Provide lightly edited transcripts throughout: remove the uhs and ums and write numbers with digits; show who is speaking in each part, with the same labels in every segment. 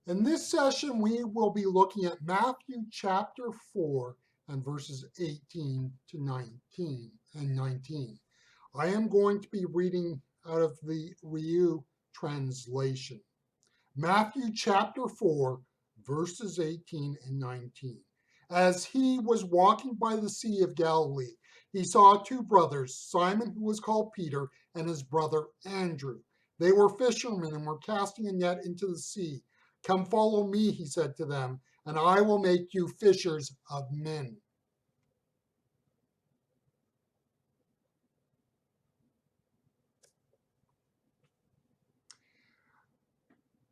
Speaker 1: In this session, we will be looking at Matthew chapter 4 and verses 18 to 19. I am going to be reading out of the Riu translation. Matthew chapter 4, verses 18 and 19. As he was walking by the Sea of Galilee, he saw two brothers, Simon, who was called Peter, and his brother Andrew. They were fishermen and were casting a net into the sea. Come follow me, he said to them, and I will make you fishers of men.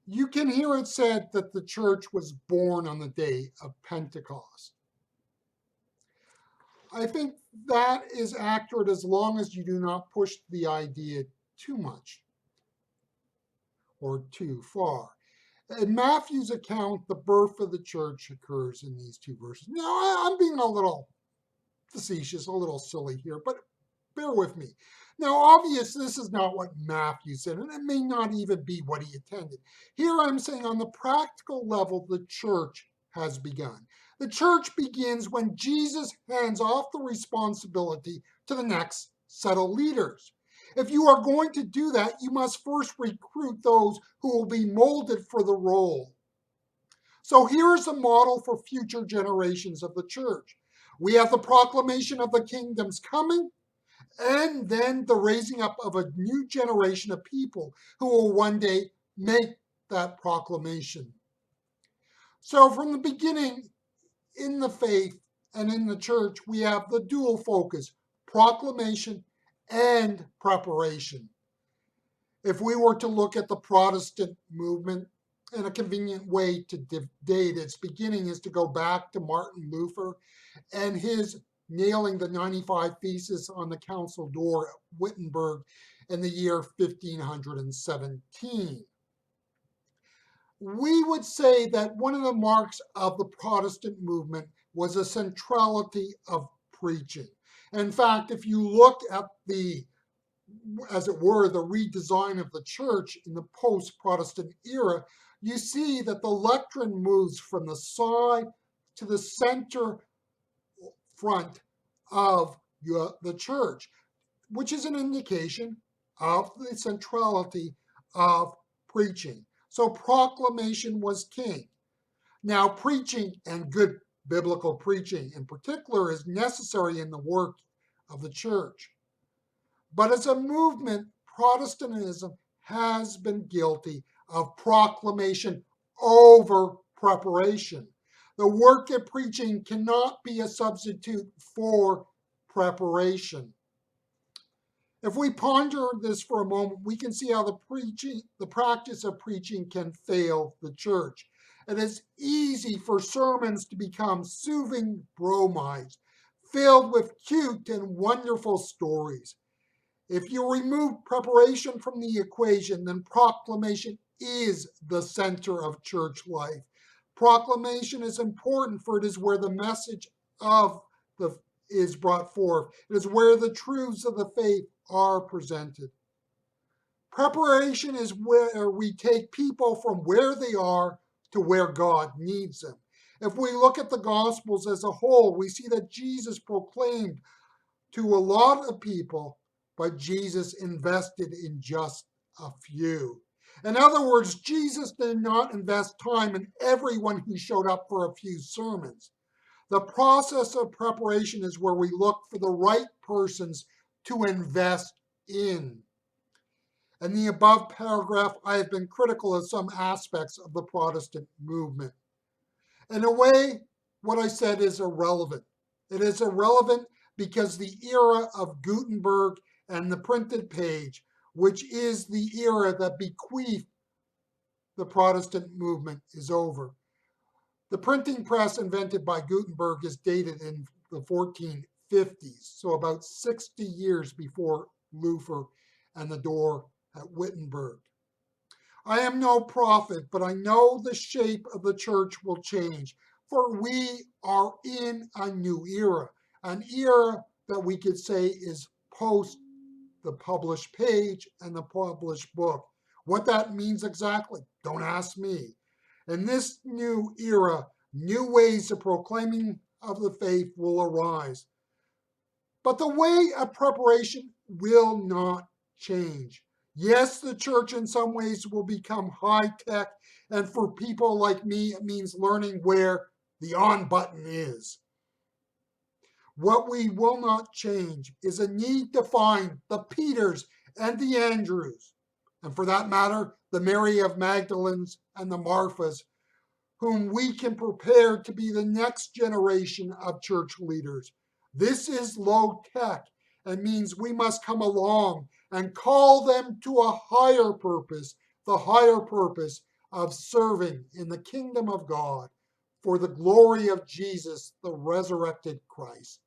Speaker 1: You can hear it said that the church was born on the day of Pentecost. I think that is accurate as long as you do not push the idea too much or too far. In Matthew's account, the birth of the church occurs in these two verses. Now, I'm being a little facetious, a little silly here, but bear with me. Now, obviously, this is not what Matthew said, and it may not even be what he intended. Here I'm saying on the practical level, the church has begun. The church begins when Jesus hands off the responsibility to the next set of leaders. If you are going to do that, you must first recruit those who will be molded for the role. So here's a model for future generations of the church. We have the proclamation of the kingdom's coming, and then the raising up of a new generation of people who will one day make that proclamation. So from the beginning, in the faith and in the church, we have the dual focus, proclamation and preparation. If we were to look at the Protestant movement, and a convenient way to date its beginning is to go back to Martin Luther and his nailing the 95 Theses on the council door at Wittenberg in the year 1517. We would say that one of the marks of the Protestant movement was a centrality of preaching. In fact, if you look at the, as it were, the redesign of the church in the post-Protestant era, you see that the lectern moves from the side to the center front of the church, which is an indication of the centrality of preaching. So proclamation was king. Now, preaching, and good biblical preaching in particular, is necessary in the work of the church. But as a movement, Protestantism has been guilty of proclamation over preparation. The work of preaching cannot be a substitute for preparation. If we ponder this for a moment, we can see how the practice of preaching can fail the church. It is easy for sermons to become soothing bromides, filled with cute and wonderful stories. If you remove preparation from the equation, then proclamation is the center of church life. Proclamation is important, for it is where the message is brought forth. It is where the truths of the faith are presented. Preparation is where we take people from where they are to where God needs them. If we look at the Gospels as a whole, we see that Jesus proclaimed to a lot of people, but Jesus invested in just a few. In other words, Jesus did not invest time in everyone who showed up for a few sermons. The process of preparation is where we look for the right persons to invest in. In the above paragraph, I have been critical of some aspects of the Protestant movement. In a way, what I said is irrelevant. It is irrelevant because the era of Gutenberg and the printed page, which is the era that bequeathed the Protestant movement, is over. The printing press invented by Gutenberg is dated in the 1450s, so about 60 years before Luther and the door at Wittenberg. I am no prophet, but I know the shape of the church will change, for we are in a new era, an era that we could say is post the published page and the published book. What that means exactly, don't ask me. In this new era, new ways of proclaiming of the faith will arise. But the way of preparation will not change. Yes, the church in some ways will become high tech, and for people like me, it means learning where the on button is. What we will not change is a need to find the Peters and the Andrews, and for that matter, the Mary of Magdalenes and the Marthas, whom we can prepare to be the next generation of church leaders. This is low tech and means we must come along and call them to a higher purpose, the higher purpose of serving in the kingdom of God for the glory of Jesus, the resurrected Christ.